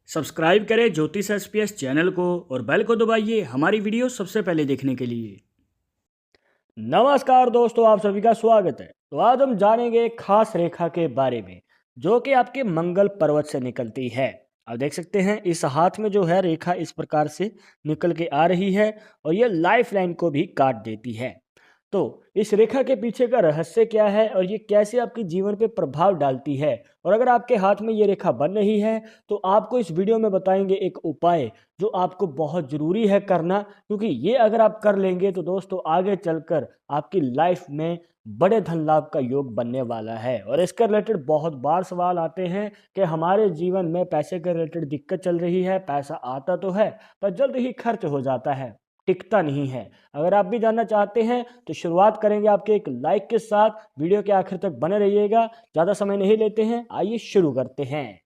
Subscribe करें ज्योतिष SPS channel को और बेल को दबाइए हमारी वीडियो सबसे पहले देखने के लिए। नमस्कार दोस्तों, आप सभी का स्वागत है। तो आज हम जानेंगे एक खास रेखा के बारे में जो कि आपके मंगल पर्वत से निकलती है। आप देख सकते हैं इस हाथ में जो है रेखा इस प्रकार से निकल के आ रही है और ये लाइफ लाइन को भी काट देती है। तो इस रेखा के पीछे का रहस्य क्या है और ये कैसे आपके जीवन पे प्रभाव डालती है, और अगर आपके हाथ में ये रेखा बन रही है तो आपको इस वीडियो में बताएंगे एक उपाय जो आपको बहुत ज़रूरी है करना, क्योंकि ये अगर आप कर लेंगे तो दोस्तों आगे चलकर आपकी लाइफ में बड़े धन लाभ का योग बनने वाला है। और इसके रिलेटेड बहुत बार सवाल आते हैं कि हमारे जीवन में पैसे के रिलेटेड दिक्कत चल रही है, पैसा आता तो है पर जल्द ही खर्च हो जाता है, टिकता नहीं है। अगर आप भी जानना चाहते हैं तो शुरुआत करेंगे आपके एक लाइक के साथ। वीडियो के आखिर तक बने रहिएगा, ज़्यादा समय नहीं लेते हैं, आइए शुरू करते हैं।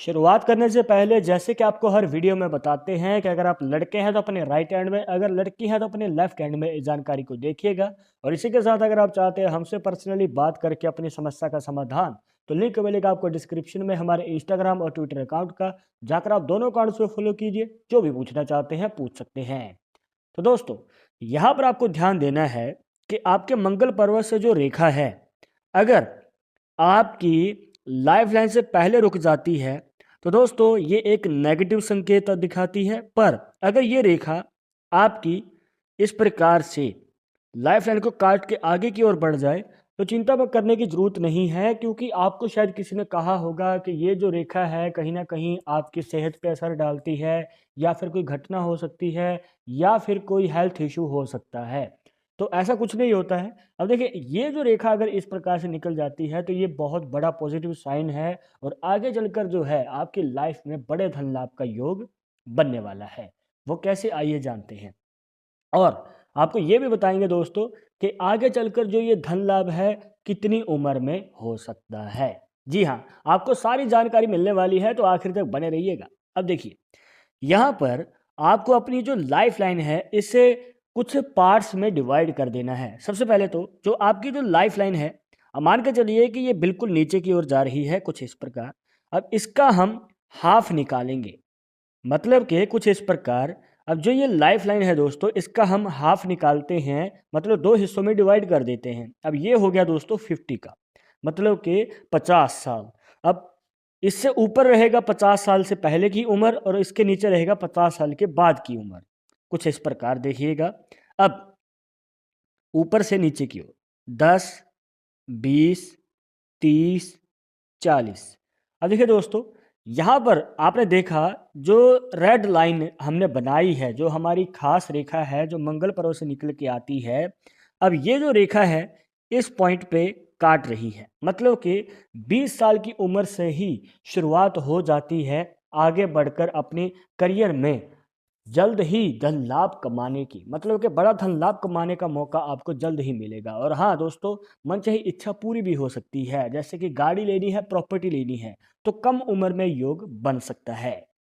शुरुआत करने से पहले जैसे कि आपको हर वीडियो में बताते हैं कि अगर आप लड़के हैं तो अपने राइट हैंड में, अगर लड़की है तो अपने लेफ्ट हैंड में इस जानकारी को देखिएगा। और इसी के साथ अगर आप चाहते हैं हमसे पर्सनली बात करके अपनी समस्या का समाधान, तो लिंक मिलेगा आपको डिस्क्रिप्शन में हमारे इंस्टाग्राम और ट्विटर अकाउंट का, जाकर आप दोनों अकाउंट्स पे फॉलो कीजिए। जो भी पूछना चाहते हैं पूछ सकते हैं। तो दोस्तों यहाँ पर आपको ध्यान देना है कि आपके मंगल पर्वत से जो रेखा है, अगर आपकी लाइफ लाइन से पहले रुक जाती है तो दोस्तों ये एक नेगेटिव संकेत दिखाती है। पर अगर ये रेखा आपकी इस प्रकार से लाइफ लाइन को काट के आगे की ओर बढ़ जाए तो चिंता करने की जरूरत नहीं है, क्योंकि आपको शायद किसी ने कहा होगा कि ये जो रेखा है कहीं ना कहीं आपकी सेहत पे असर डालती है, या फिर कोई घटना हो सकती है, या फिर कोई हेल्थ इशू हो सकता है। तो ऐसा कुछ नहीं होता है। अब देखिए ये जो रेखा अगर इस प्रकार से निकल जाती है तो ये बहुत बड़ा पॉजिटिव साइन है, और आगे चलकर जो है आपकी लाइफ में बड़े धन लाभ का योग बनने वाला है। वो कैसे, आइए जानते हैं। और आपको ये भी बताएंगे दोस्तों कि आगे चलकर जो ये धन लाभ है कितनी उम्र में हो सकता है। जी हाँ, आपको सारी जानकारी मिलने वाली है, तो आखिर तक बने रहिएगा। अब देखिए यहाँ पर आपको अपनी जो लाइफ लाइन है इसे कुछ पार्ट्स में डिवाइड कर देना है। सबसे पहले तो जो आपकी जो लाइफ लाइन है, अब मान के चलिए कि ये बिल्कुल नीचे की ओर जा रही है कुछ इस प्रकार। अब इसका हम हाफ निकालेंगे, मतलब कि कुछ इस प्रकार। अब जो ये लाइफ लाइन है दोस्तों इसका हम हाफ निकालते हैं, मतलब दो हिस्सों में डिवाइड कर देते हैं। अब ये हो गया दोस्तों 50 का, मतलब कि 50 साल। अब इससे ऊपर रहेगा 50 साल से पहले की उम्र, और इसके नीचे रहेगा 50 साल के बाद की उम्र। कुछ इस प्रकार देखिएगा। अब ऊपर से नीचे की ओर 10, 20, 30, 40। अब देखिए दोस्तों यहाँ पर आपने देखा जो रेड लाइन हमने बनाई है, जो हमारी खास रेखा है जो मंगल पर्वत से निकल के आती है, अब ये जो रेखा है इस पॉइंट पे काट रही है, मतलब कि 20 साल की उम्र से ही शुरुआत हो जाती है आगे बढ़कर अपने करियर में जल्द ही धन लाभ कमाने की, मतलब कि बड़ा धन लाभ कमाने का मौका आपको जल्द ही मिलेगा। और हाँ दोस्तों, मनचाही इच्छा पूरी भी हो सकती है, जैसे कि गाड़ी लेनी है, प्रॉपर्टी लेनी है, तो कम उम्र में योग बन सकता है।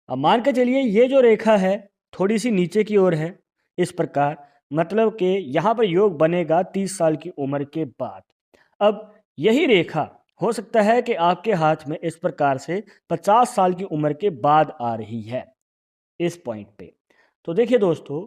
अब मान के चलिए ये जो रेखा है थोड़ी सी नीचे की ओर है इस प्रकार, मतलब कि यहाँ पर योग बनेगा 30 साल की उम्र के बाद। अब यही रेखा हो सकता है कि आपके हाथ में इस प्रकार से 50 साल की उम्र के बाद आ रही है इस पॉइंट पे। तो देखिए दोस्तों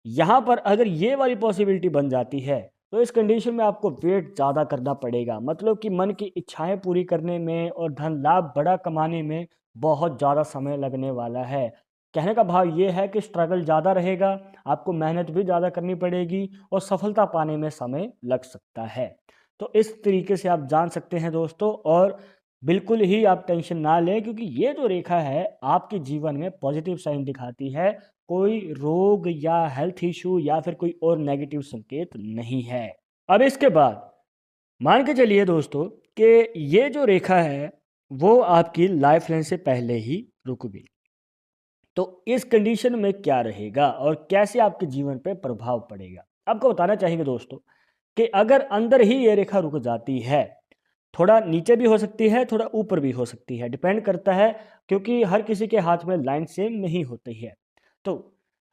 यहाँ पर अगर ये वाली पॉसिबिलिटी बन जाती है तो इस कंडीशन में आपको वेट ज़्यादा करना पड़ेगा, मतलब कि मन की इच्छाएं पूरी करने में और धन लाभ बड़ा कमाने में बहुत ज़्यादा समय लगने वाला है। कहने का भाव ये है कि स्ट्रगल ज़्यादा रहेगा, आपको मेहनत भी ज़्यादा करनी पड़ेगी और सफलता पाने में समय लग सकता है। तो इस तरीके से आप जान सकते हैं दोस्तों, और बिल्कुल ही आप टेंशन ना लें, क्योंकि ये जो रेखा है आपके जीवन में पॉजिटिव साइन दिखाती है। कोई रोग या हेल्थ इशू या फिर कोई और नेगेटिव संकेत नहीं है। अब इसके बाद मान के चलिए दोस्तों कि ये जो रेखा है वो आपकी लाइफ लाइन से पहले ही रुक गई, तो इस कंडीशन में क्या रहेगा और कैसे आपके जीवन पे प्रभाव पड़ेगा। आपको बताना चाहेंगे दोस्तों कि अगर अंदर ही ये रेखा रुक जाती है, थोड़ा नीचे भी हो सकती है, थोड़ा ऊपर भी हो सकती है, डिपेंड करता है, क्योंकि हर किसी के हाथ में लाइन सेम नहीं होती है। तो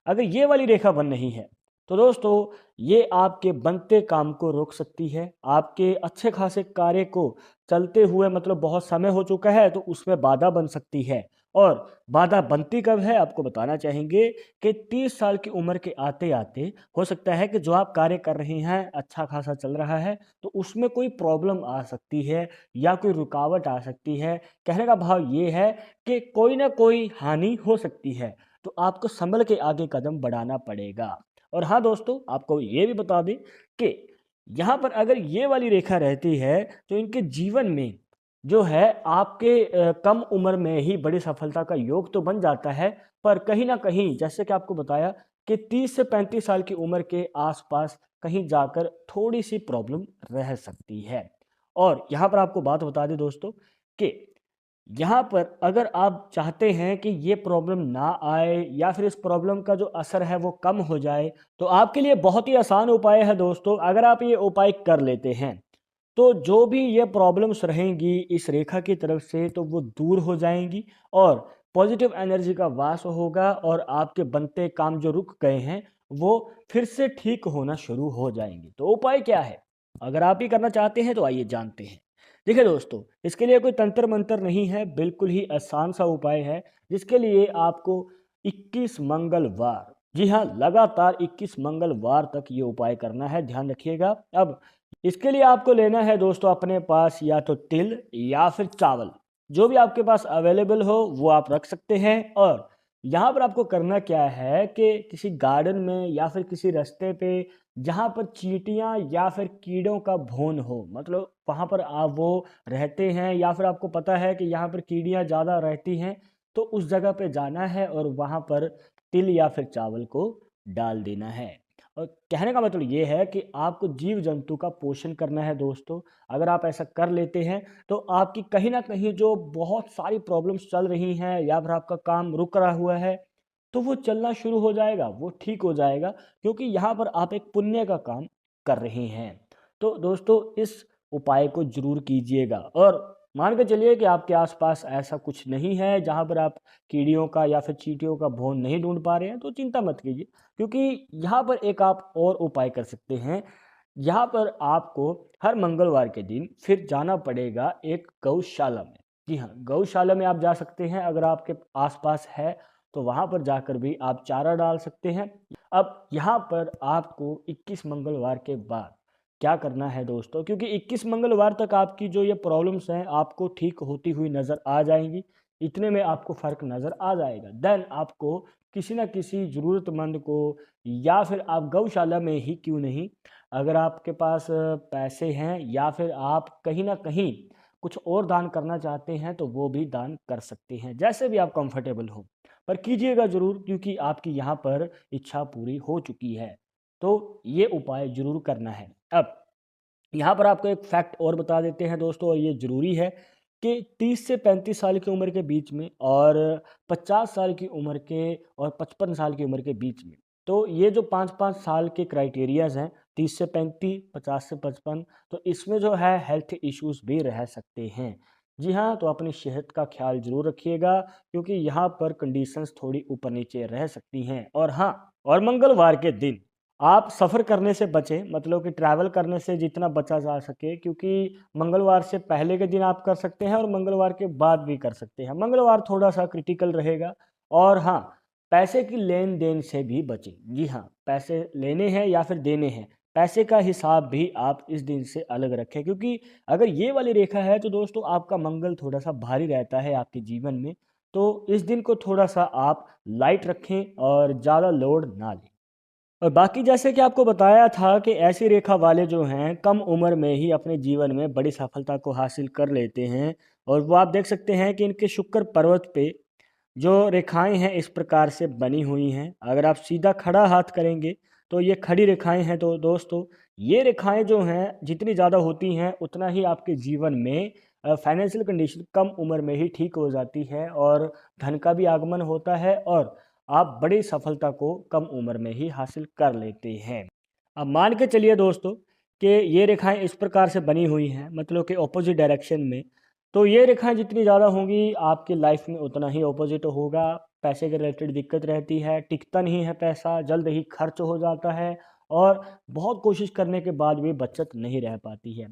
अगर ये वाली रेखा बन रही है तो दोस्तों ये आपके बनते काम को रोक सकती है, आपके अच्छे खासे कार्य को चलते हुए मतलब बहुत समय हो चुका है तो उसमें बाधा बन सकती है। और बाधा बनती कब है आपको बताना चाहेंगे कि 30 साल की उम्र के आते-आते हो सकता है कि जो आप कार्य कर रहे हैं अच्छा खासा चल रहा है, तो उसमें कोई प्रॉब्लम आ सकती है या कोई रुकावट आ सकती है। कहने का भाव ये है कि कोई ना कोई हानि हो सकती है, तो आपको सँभल के आगे कदम बढ़ाना पड़ेगा। और हाँ दोस्तों, आपको ये भी बता दें कि यहाँ पर अगर ये वाली रेखा रहती है, तो इनके जीवन में जो है आपके कम उम्र में ही बड़ी सफलता का योग तो बन जाता है, पर कहीं न कहीं जैसे कि आपको बताया कि 30 से 35 साल की उम्र के आस-पास कहीं जाकर थोड़ी-सी प्रॉब्लम रह सकती है। और यहाँ पर आपको बात बता दें दोस्तों कि यहाँ पर अगर आप चाहते हैं कि ये प्रॉब्लम ना आए या फिर इस प्रॉब्लम का जो असर है वो कम हो जाए, तो आपके लिए बहुत ही आसान उपाय है दोस्तों। अगर आप ये उपाय कर लेते हैं, तो जो भी ये प्रॉब्लम्स रहेंगी इस रेखा की तरफ से तो वो दूर हो जाएँगी और पॉजिटिव एनर्जी का वास होगा और आपके बनते काम जो रुक गए हैं, वो फिर से ठीक होना शुरू हो जाएँगे। तो उपाय क्या है? अगर आप ये करना चाहते हैं तो आइए जानते हैं। देखिए दोस्तों, इसके लिए कोई तंत्र-मंत्र नहीं है, बिल्कुल ही आसान सा उपाय है, जिसके लिए आपको 21 मंगलवार, जी हाँ, लगातार 21 मंगलवार तक ये उपाय करना है, ध्यान रखिएगा। अब इसके लिए आपको लेना है दोस्तों अपने पास या तो तिल या फिर चावल, जो भी आपके पास अवेलेबल हो वो आप रख सकते हैं। और यहाँ पर आपको करना क्या है कि किसी गार्डन में या फिर किसी रास्ते पे जहाँ पर चींटियाँ या फिर कीड़ों का भोन हो, मतलब वहाँ पर आप वो रहते हैं या फिर आपको पता है कि यहाँ पर कीड़ियाँ ज़्यादा रहती हैं, तो उस जगह पे जाना है और वहाँ पर तिल या फिर चावल को डाल देना है। और कहने का मतलब ये है कि आपको जीव जंतु का पोषण करना है दोस्तों। अगर आप ऐसा कर लेते हैं तो आपकी कहीं न कहीं जो बहुत सारी प्रॉब्लम्स चल रही हैं या फिर आपका काम रुक रहा हुआ है, तो वो चलना शुरू हो जाएगा, वो ठीक हो जाएगा, क्योंकि यहाँ पर आप एक पुण्य का काम कर रहे हैं। तो दोस्तों इस उपाय को ज़रूर कीजिएगा और मान के चलिए कि आपके आस-पास ऐसा कुछ नहीं है जहाँ पर आप कीड़ियों का या फिर चींटियों का भोन नहीं ढूँढ पा रहे हैं, तो चिंता मत कीजिए। क्योंकि यहाँ पर एक आप और उपाय कर सकते हैं। यहाँ पर आपको हर मंगलवार के दिन फिर जाना पड़ेगा एक गौशाला में। जी हाँ, गौशाला में आप जा सकते हैं, अगर आपके आस-पास है, तो वहाँ पर जाकर भी आप चारा डाल सकते हैं। अब यहाँ पर आपको 21 मंगलवार के बाद क्या करना है दोस्तों, क्योंकि 21 मंगलवार तक आपकी जो ये प्रॉब्लम्स हैं, आपको ठीक होती हुई नज़र आ जाएँगी। इतने में आपको फ़र्क नज़र आ जाएगा। देन आपको किसी न किसी ज़रूरतमंद को या फिर आप गौशाला में ही क्यों नहीं, अगर आपके पास पैसे हैं या फिर आप कहीं न कहीं कुछ और दान करना चाहते हैं, तो वो भी दान कर सकते हैं, जैसे भी आप कंफर्टेबल हो। पर कीजिएगा ज़रूर, क्योंकि आपकी यहाँ पर इच्छा पूरी हो चुकी है। तो ये उपाय ज़रूर करना है। अब यहाँ पर आपको एक फैक्ट और बता देते हैं दोस्तों, और ये ज़रूरी है कि 30 से 35 साल की उम्र के बीच में और 50 साल की उम्र के और 55 साल की उम्र के बीच में, तो ये जो 5-5 साल के क्राइटेरियाज़ हैं, 30 से 35, 50 से 55, तो इसमें जो है हेल्थ इश्यूज़ भी रह सकते हैं। जी हाँ, तो अपनी सेहत का ख़्याल ज़रूर रखिएगा, क्योंकि यहाँ पर कंडीशंस थोड़ी ऊपर-नीचे रह सकती हैं। और हाँ, और मंगलवार के दिन आप सफ़र करने से बचें, मतलब कि ट्रैवल करने से जितना बचा जा सके, क्योंकि मंगलवार से पहले के दिन आप कर सकते हैं और मंगलवार के बाद भी कर सकते हैं। मंगलवार थोड़ा-सा क्रिटिकल रहेगा। और हाँ, पैसे की लेन-देन से भी बचें। जी हाँ, पैसे लेने हैं या फिर देने हैं, पैसे का हिसाब भी आप इस दिन से अलग रखें, क्योंकि अगर ये वाली रेखा है तो दोस्तों आपका मंगल थोड़ा-सा भारी रहता है आपके जीवन में। तो इस दिन को थोड़ा-सा आप लाइट रखें और ज़्यादा लोड ना लें। और बाकी जैसे कि आपको बताया था कि ऐसी रेखा वाले जो हैं कम उम्र में ही अपने जीवन में बड़ी सफलता को हासिल कर लेते हैं। और वो आप देख सकते हैं कि इनके शुक्र पर्वत पे जो रेखाएं हैं इस प्रकार से बनी हुई हैं। अगर आप सीधा खड़ा हाथ करेंगे तो ये खड़ी रेखाएं हैं। तो दोस्तों ये रेखाएं जो हैं जितनी ज़्यादा होती हैं उतना ही आपके जीवन में फाइनेंशियल कंडीशन कम उम्र में ही ठीक हो जाती है और धन का भी आगमन होता है और आप बड़ी सफलता को कम उम्र में ही हासिल कर लेते हैं। अब मान के चलिए दोस्तों कि ये रेखाएं इस प्रकार से बनी हुई हैं, मतलब कि ऑपोजिट डायरेक्शन में। तो ये रेखाएँ जितनी ज़्यादा होंगी आपकी लाइफ में उतना ही ऑपोज़िट होगा। पैसे के रिलेटेड दिक्कत रहती है, टिकता नहीं है पैसा, जल्द ही खर्च हो जाता है और बहुत कोशिश करने के बाद भी बचत नहीं रह पाती है।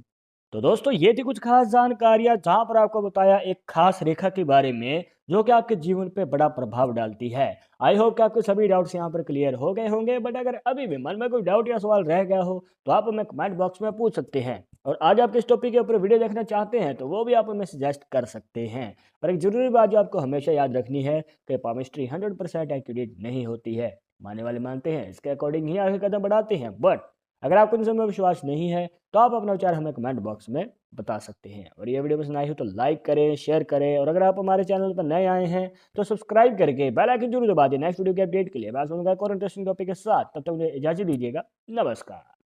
तो दोस्तों ये थी कुछ खास जानकारियाँ जहाँ पर आपको बताया एक खास रेखा के बारे में जो कि आपके जीवन पे बड़ा प्रभाव डालती है। आई होप कि आपके सभी डाउट्स यहाँ पर क्लियर हो गए होंगे, बट अगर अभी भी मन में कोई डाउट या सवाल रह गया हो तो आप हमें कमेंट बॉक्स में पूछ सकते हैं। और आज आप किस टॉपिक के ऊपर वीडियो देखना चाहते हैं तो वो भी आप हमें सजेस्ट कर सकते हैं। पर एक ज़रूरी बात जो आपको हमेशा याद रखनी है कि पामिस्ट्री 100% एक्यूरेट नहीं होती है। मानने वाले मानते हैं, इसके अकॉर्डिंग ही आगे कदम बढ़ाते हैं, बट अगर आपको इन सब में विश्वास नहीं है तो आप अपना विचार हमें कमेंट बॉक्स में बता सकते हैं। और ये वीडियो पसंद आई हो तो लाइक करें, शेयर करें, और अगर आप हमारे चैनल पर नए आए हैं तो सब्सक्राइब करके बेल आइकन जरूर दबा दें नेक्स्ट वीडियो के अपडेट के लिए। मैं सुनूंगा एक और इंटरेस्टिंग टॉपिक के साथ, तब तक मुझे इजाजत दीजिएगा। नमस्कार।